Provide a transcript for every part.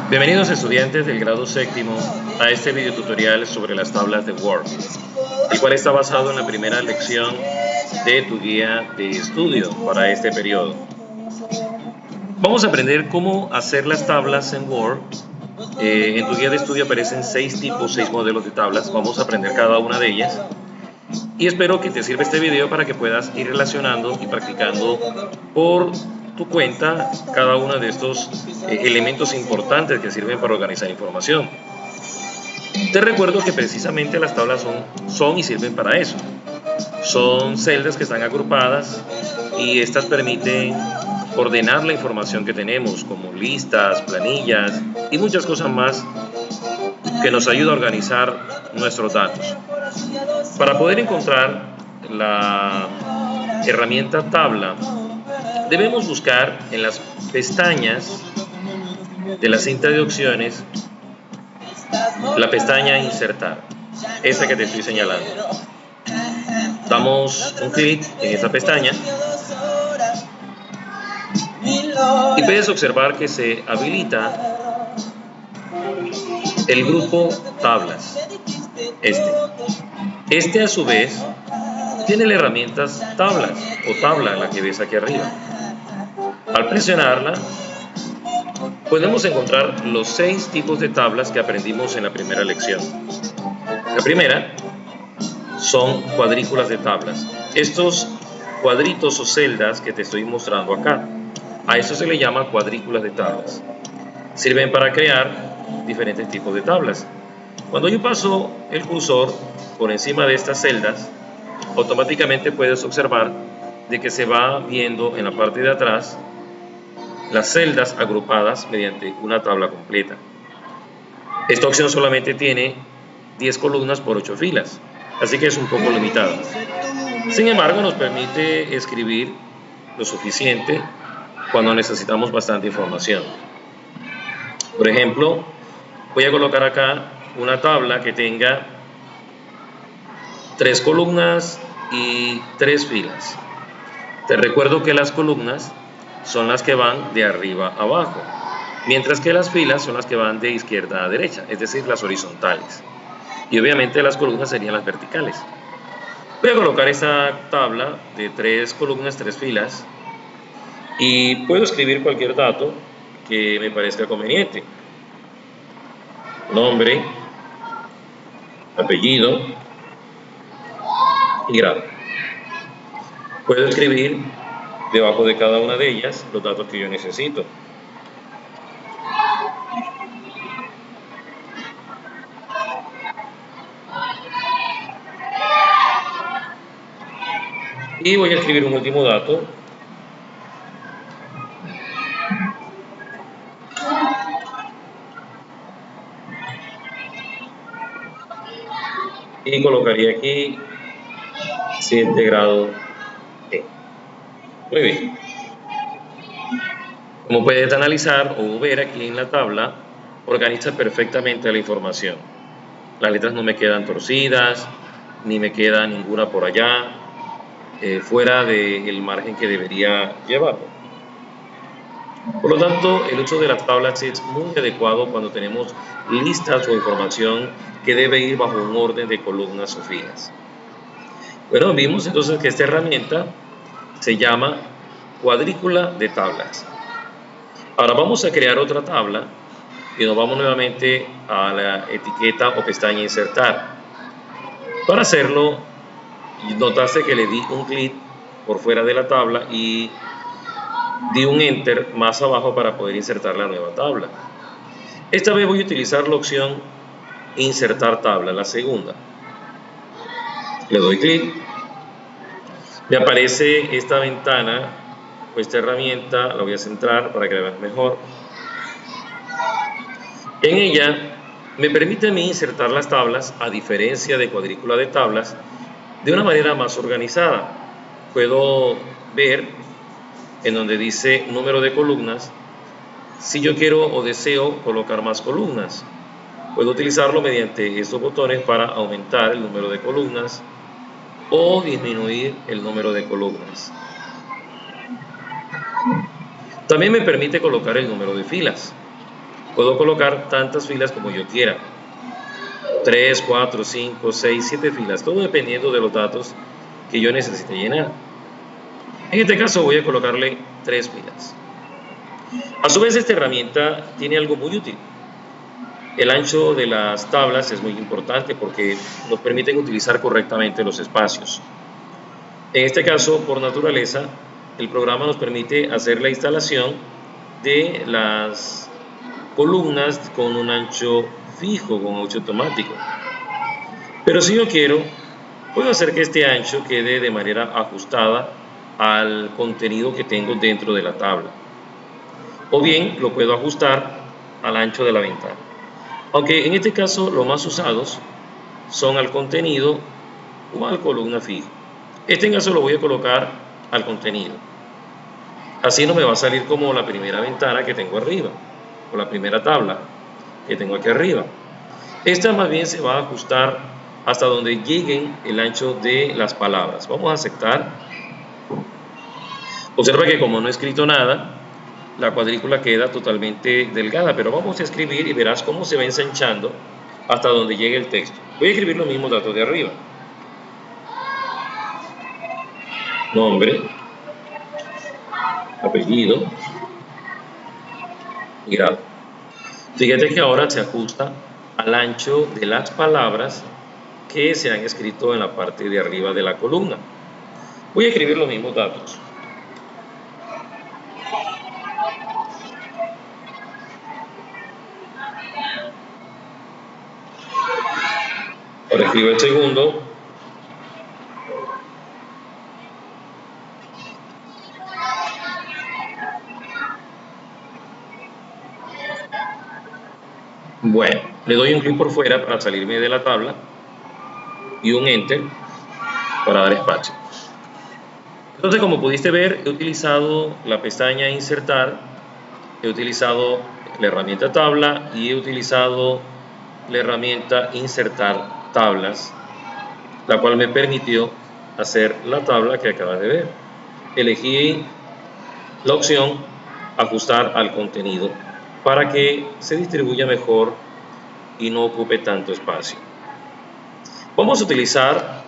Bienvenidos estudiantes del grado séptimo a este video tutorial sobre las tablas de Word, el cual está basado en la primera lección de tu guía de estudio para este periodo. Vamos a aprender cómo hacer las tablas en Word. En tu guía de estudio aparecen 6 tipos, 6 modelos de tablas. Vamos a aprender cada una de ellas. Y espero que te sirva este video para que puedas ir relacionando y practicando por tu cuenta cada uno de estos elementos importantes que sirven para organizar información. Te recuerdo que precisamente las tablas son y sirven para eso. Son celdas que están agrupadas y estas permiten ordenar la información que tenemos, como listas, planillas y muchas cosas más que nos ayuda a organizar nuestros datos. Para poder encontrar la herramienta tabla, debemos buscar en las pestañas de la cinta de opciones la pestaña insertar, esa que te estoy señalando. Damos un clic en esa pestaña y puedes observar que se habilita el grupo tablas. Este a su vez tiene la herramienta tablas o tabla, la que ves aquí arriba. Al presionarla podemos encontrar los 6 tipos de tablas que aprendimos en la primera lección. La primera son cuadrículas de tablas. Estos cuadritos o celdas que te estoy mostrando acá, a eso se le llama cuadrículas de tablas. Sirven para crear diferentes tipos de tablas. Cuando yo paso el cursor por encima de estas celdas, automáticamente puedes observar de que se va viendo en la parte de atrás las celdas agrupadas mediante una tabla completa. Esta opción solamente tiene 10 columnas por 8 filas, así que es un poco limitada. Sin embargo, nos permite escribir lo suficiente cuando necesitamos bastante información. Por ejemplo, voy a colocar acá una tabla que tenga 3 columnas y 3 filas. Te recuerdo que las columnas son las que van de arriba a abajo, mientras que las filas son las que van de izquierda a derecha, es decir, las horizontales. Y obviamente las columnas serían las verticales. Voy a colocar esta tabla de 3 columnas, 3 filas, y puedo escribir cualquier dato que me parezca conveniente. Nombre, apellido y grado. Puedo escribir debajo de cada una de ellas los datos que yo necesito. Y voy a escribir un último dato. Y colocaría aquí 7 grado E. Muy bien. Como puedes analizar o ver aquí en la tabla, organiza perfectamente la información. Las letras no me quedan torcidas, ni me queda ninguna por allá, fuera del margen que debería llevarlo. Por lo tanto, el uso de las tablas es muy adecuado cuando tenemos listas o información que debe ir bajo un orden de columnas o filas. Bueno, vimos entonces que esta herramienta se llama cuadrícula de tablas. Ahora vamos a crear otra tabla y nos vamos nuevamente a la etiqueta o pestaña insertar. Para hacerlo, notaste que le di un clic por fuera de la tabla y di un enter más abajo para poder insertar la nueva tabla. Esta vez voy a utilizar la opción insertar tabla, la segunda. Le doy clic, me aparece esta ventana o esta herramienta, la voy a centrar para que la veas mejor. En ella me permite a mí insertar las tablas, a diferencia de cuadrícula de tablas, de una manera más organizada. Puedo ver en donde dice número de columnas, si yo quiero o deseo colocar más columnas. Puedo utilizarlo mediante estos botones para aumentar el número de columnas o disminuir el número de columnas. También me permite colocar el número de filas. Puedo colocar tantas filas como yo quiera. 3, 4, 5, 6, 7 filas, todo dependiendo de los datos que yo necesite llenar. En este caso voy a colocarle 3 filas. A su vez, esta herramienta tiene algo muy útil. El ancho de las tablas es muy importante porque nos permiten utilizar correctamente los espacios. En este caso, por naturaleza, el programa nos permite hacer la instalación de las columnas con un ancho fijo, con ancho automático. Pero si yo quiero, puedo hacer que este ancho quede de manera ajustada al contenido que tengo dentro de la tabla. O bien lo puedo ajustar al ancho de la ventana. Aunque en este caso los más usados son al contenido o al columna fija. Este caso lo voy a colocar al contenido. Así no me va a salir como la primera ventana que tengo arriba, o la primera tabla que tengo aquí arriba. Esta más bien se va a ajustar hasta donde lleguen el ancho de las palabras. Vamos a aceptar. Observa que como no he escrito nada, la cuadrícula queda totalmente delgada, pero vamos a escribir y verás cómo se va ensanchando hasta donde llegue el texto. Voy a escribir los mismos datos de arriba. Nombre, apellido y grado. Fíjate que ahora se ajusta al ancho de las palabras que se han escrito en la parte de arriba de la columna. Voy a escribir los mismos datos. Ahora escribo el segundo. Bueno, le doy un clic por fuera para salirme de la tabla y un Enter para dar espacio. Entonces, como pudiste ver, he utilizado la pestaña Insertar, he utilizado la herramienta Tabla y he utilizado la herramienta Insertar Tablas, la cual me permitió hacer la tabla que acabas de ver. Elegí la opción Ajustar al contenido para que se distribuya mejor y no ocupe tanto espacio. Vamos a utilizar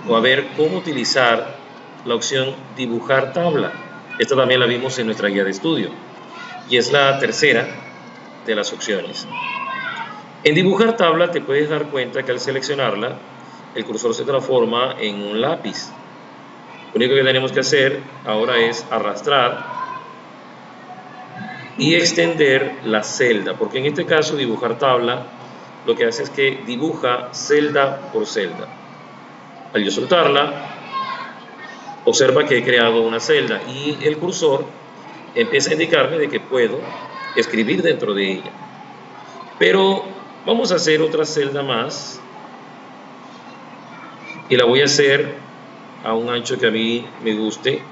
o a ver cómo utilizar la opción Dibujar tabla. Esta también la vimos en nuestra guía de estudio y es la tercera de las opciones. En Dibujar tabla te puedes dar cuenta que al seleccionarla el cursor se transforma en un lápiz. Lo único que tenemos que hacer ahora es arrastrar y extender la celda, porque en este caso Dibujar tabla lo que hace es que dibuja celda por celda. Al yo soltarla, observa que he creado una celda y el cursor empieza a indicarme de que puedo escribir dentro de ella. Pero vamos a hacer otra celda más y la voy a hacer a un ancho que a mí me guste.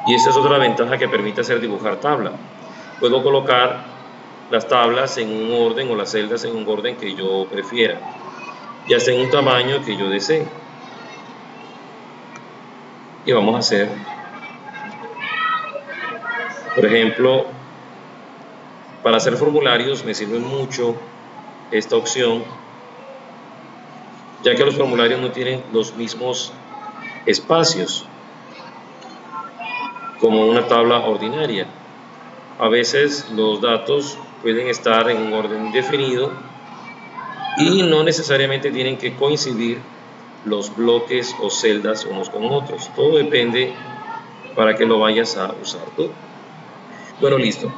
Y esta es otra ventaja que permite hacer Dibujar tabla. Puedo colocar las tablas en un orden o las celdas en un orden que yo prefiera, ya sea en un tamaño que yo desee. Y vamos a hacer, por ejemplo, para hacer formularios me sirve mucho esta opción, ya que los formularios no tienen los mismos espacios como una tabla ordinaria. A veces los datos pueden estar en un orden definido y no necesariamente tienen que coincidir los bloques o celdas unos con otros. Todo depende para que lo vayas a usar tú. Bueno, listo.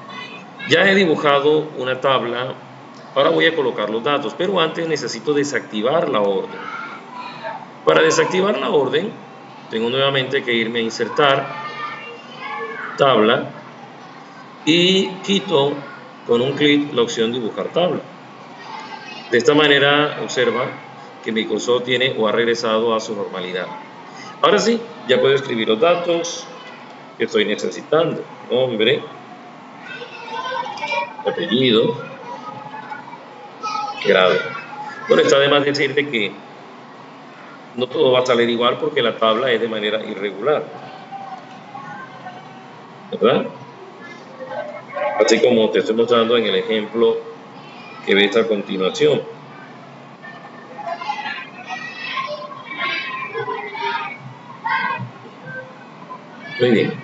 Ya he dibujado una tabla. Ahora voy a colocar los datos, pero antes necesito desactivar la orden. Para desactivar la orden, tengo nuevamente que irme a Insertar, Tabla, y quito con un clic la opción Dibujar tabla. De esta manera, observa que mi cursor tiene o ha regresado a su normalidad. Ahora sí, ya puedo escribir los datos que estoy necesitando. Nombre, apellido, grado. Bueno, está de más decirte que no todo va a salir igual porque la tabla es de manera irregular. ¿verdad? Así como te estoy mostrando en el ejemplo que ves a continuación. Muy bien.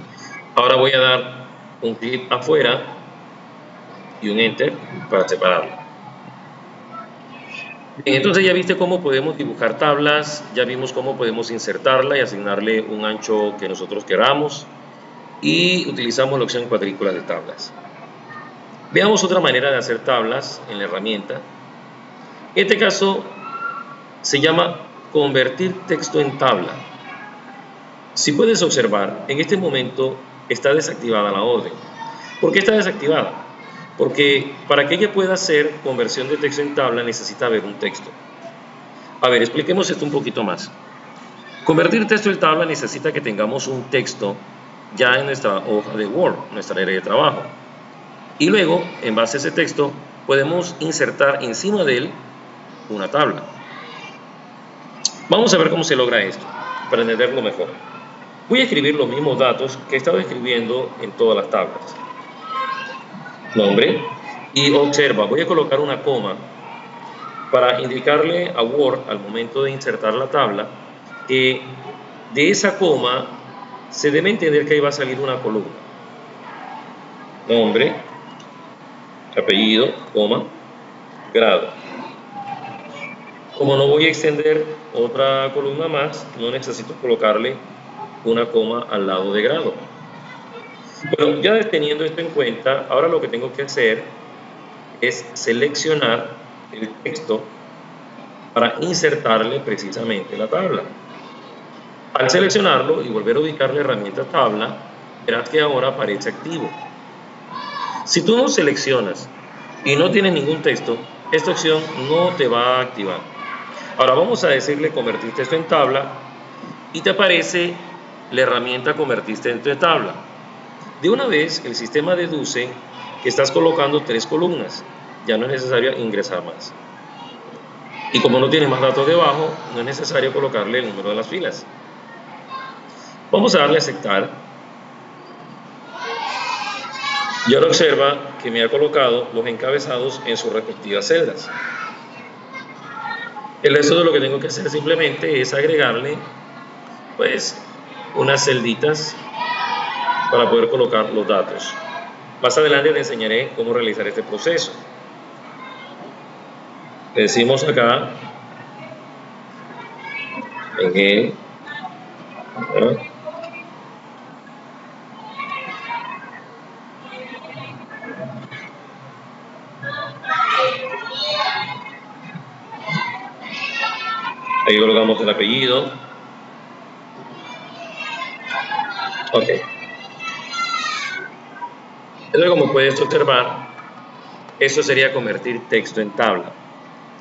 Ahora voy a dar un clic afuera y un Enter para separarlo. Bien, entonces ya viste cómo podemos dibujar tablas, ya vimos cómo podemos insertarla y asignarle un ancho que nosotros queramos, y utilizamos la opción cuadrícula de tablas. Veamos otra manera de hacer tablas en la herramienta. En este caso se llama convertir texto en tabla. Si puedes observar, en este momento está desactivada la orden. ¿Por qué está desactivada? Porque para que ella pueda hacer conversión de texto en tabla necesita ver un texto. A ver, expliquemos esto un poquito más. Convertir texto en tabla necesita que tengamos un texto ya en nuestra hoja de Word, nuestra área de trabajo. Y luego, en base a ese texto, podemos insertar encima de él una tabla. Vamos a ver cómo se logra esto, para entenderlo mejor. Voy a escribir los mismos datos que he estado escribiendo en todas las tablas. Nombre, y observa, voy a colocar una coma para indicarle a Word al momento de insertar la tabla que de esa coma se debe entender que ahí va a salir una columna. Nombre, apellido, coma, grado. Como no voy a extender otra columna más, no necesito colocarle una coma al lado de grado. Bueno, ya teniendo esto en cuenta, ahora lo que tengo que hacer es seleccionar el texto para insertarle precisamente la tabla. Al seleccionarlo y volver a ubicar la herramienta tabla, verás que ahora aparece activo. Si tú no seleccionas y no tienes ningún texto, esta opción no te va a activar. Ahora vamos a decirle convertir texto en tabla y te aparece la herramienta convertir texto en tabla. De una vez el sistema deduce que estás colocando 3 columnas, ya no es necesario ingresar más. Y como no tiene más datos debajo, no es necesario colocarle el número de las filas. Vamos a darle a aceptar. Y ahora observa que me ha colocado los encabezados en sus respectivas celdas. El resto de lo que tengo que hacer simplemente es agregarle pues unas celditas para poder colocar los datos. Más adelante te enseñaré cómo realizar este proceso. Le decimos acá en el ahí colocamos el apellido. Ok. Entonces, como puedes observar, eso sería convertir texto en tabla.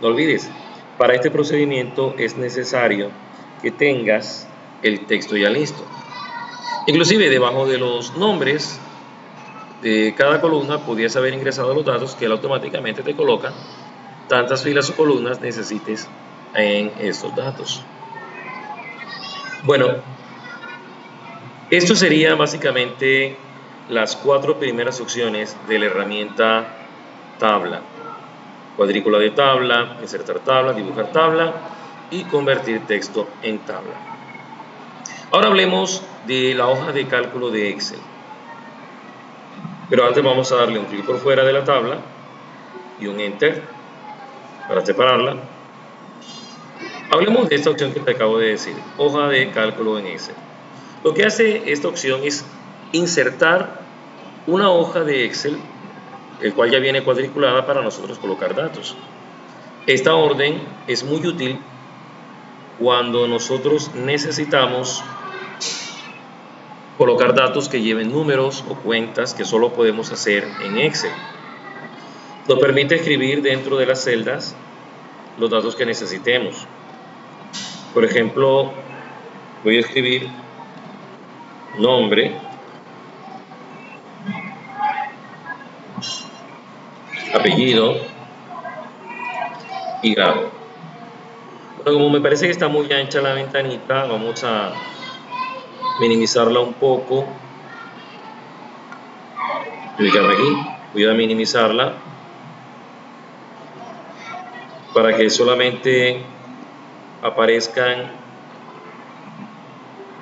No olvides, para este procedimiento es necesario que tengas el texto ya listo. Inclusive debajo de los nombres de cada columna podías haber ingresado los datos que él automáticamente te coloca tantas filas o columnas necesites en estos datos. Bueno, esto sería básicamente las 4 primeras opciones de la herramienta tabla: cuadrícula de tabla, insertar tabla, dibujar tabla y convertir texto en tabla. Ahora hablemos de la hoja de cálculo de Excel. Pero antes vamos a darle un clic por fuera de la tabla y un Enter para separarla. Hablemos de esta opción que te acabo de decir, hoja de cálculo en Excel. Lo que hace esta opción es insertar una hoja de Excel, el cual ya viene cuadriculada para nosotros colocar datos. Esta orden es muy útil cuando nosotros necesitamos colocar datos que lleven números o cuentas que solo podemos hacer en Excel. Nos permite escribir dentro de las celdas los datos que necesitemos. Por ejemplo, voy a escribir nombre, apellido y grado. Pero como me parece que está muy ancha la ventanita, vamos a minimizarla un poco ubicarme aquí. Voy a minimizarla para que solamente aparezcan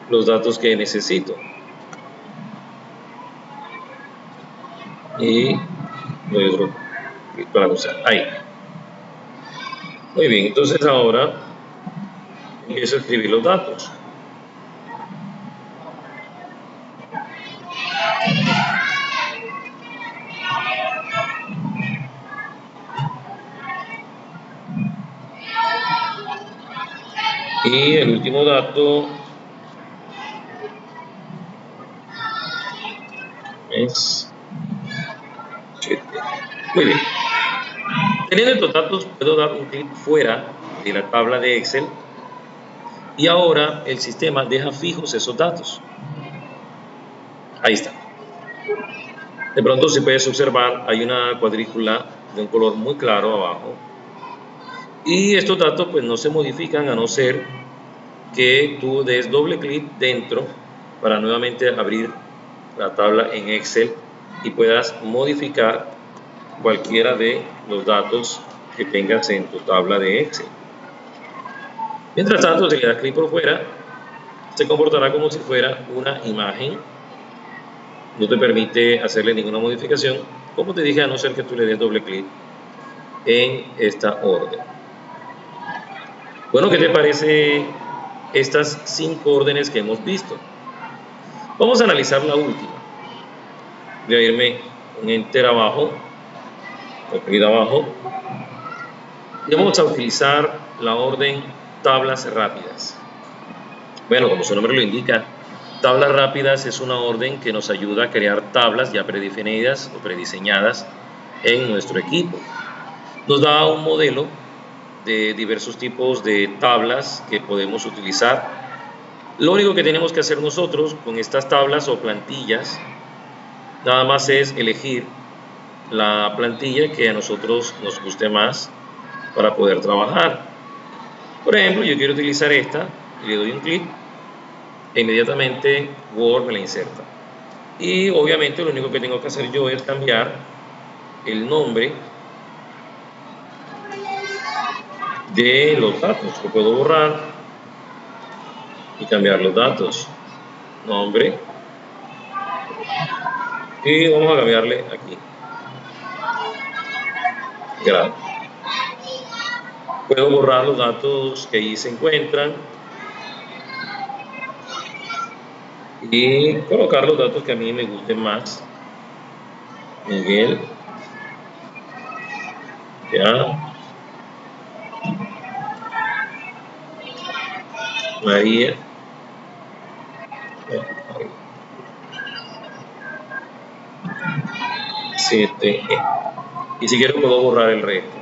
los datos que necesito. Y doy otro clic para usar. Ahí. Muy bien, entonces ahora empiezo a escribir los datos. Y el último dato es 7. Muy bien. Teniendo estos datos, puedo dar un clic fuera de la tabla de Excel y ahora el sistema deja fijos esos datos. Ahí está. De pronto, si puedes observar, hay una cuadrícula de un color muy claro abajo y estos datos pues no se modifican a no ser que tú des doble clic dentro para nuevamente abrir la tabla en Excel y puedas modificar cualquiera de los datos que tengas en tu tabla de Excel. Mientras tanto, si le das clic por fuera, se comportará como si fuera una imagen. No te permite hacerle ninguna modificación, como te dije, a no ser que tú le des doble clic en esta orden. Bueno, ¿qué te parece estas 5 órdenes que hemos visto? Vamos a analizar la última. Voy a irme un enter abajo, clic abajo, y vamos a utilizar la orden tablas rápidas. Bueno, como su nombre lo indica, tablas rápidas es una orden que nos ayuda a crear tablas ya predefinidas o prediseñadas en nuestro equipo. Nos da un modelo de diversos tipos de tablas que podemos utilizar. Lo único que tenemos que hacer nosotros con estas tablas o plantillas, nada más es elegir la plantilla que a nosotros nos guste más para poder trabajar. Por ejemplo, yo quiero utilizar esta y le doy un clic e inmediatamente Word me la inserta. Y obviamente lo único que tengo que hacer yo es cambiar el nombre de los datos. Lo puedo borrar y cambiar los datos. Nombre. Y vamos a cambiarle aquí. Grado. Puedo borrar los datos que ahí se encuentran y colocar los datos que a mí me gusten más. Miguel. Ya. María. 7. Y si quiero puedo borrar el resto.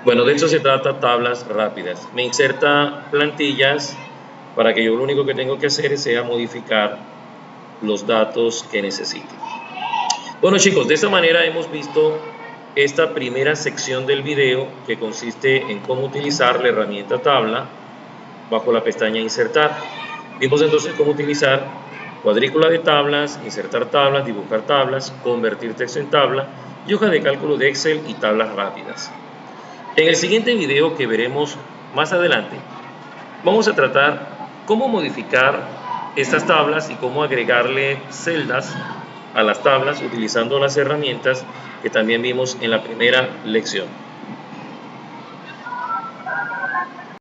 Bueno, de eso se trata tablas rápidas. Me inserta plantillas para que yo lo único que tengo que hacer sea modificar los datos que necesite. Bueno chicos, de esta manera hemos visto esta primera sección del video que consiste en cómo utilizar la herramienta tabla bajo la pestaña insertar. Vimos entonces cómo utilizar cuadrícula de tablas, insertar tablas, dibujar tablas, convertir texto en tabla y hoja de cálculo de Excel y tablas rápidas. En el siguiente video que veremos más adelante, vamos a tratar cómo modificar estas tablas y cómo agregarle celdas a las tablas utilizando las herramientas que también vimos en la primera lección.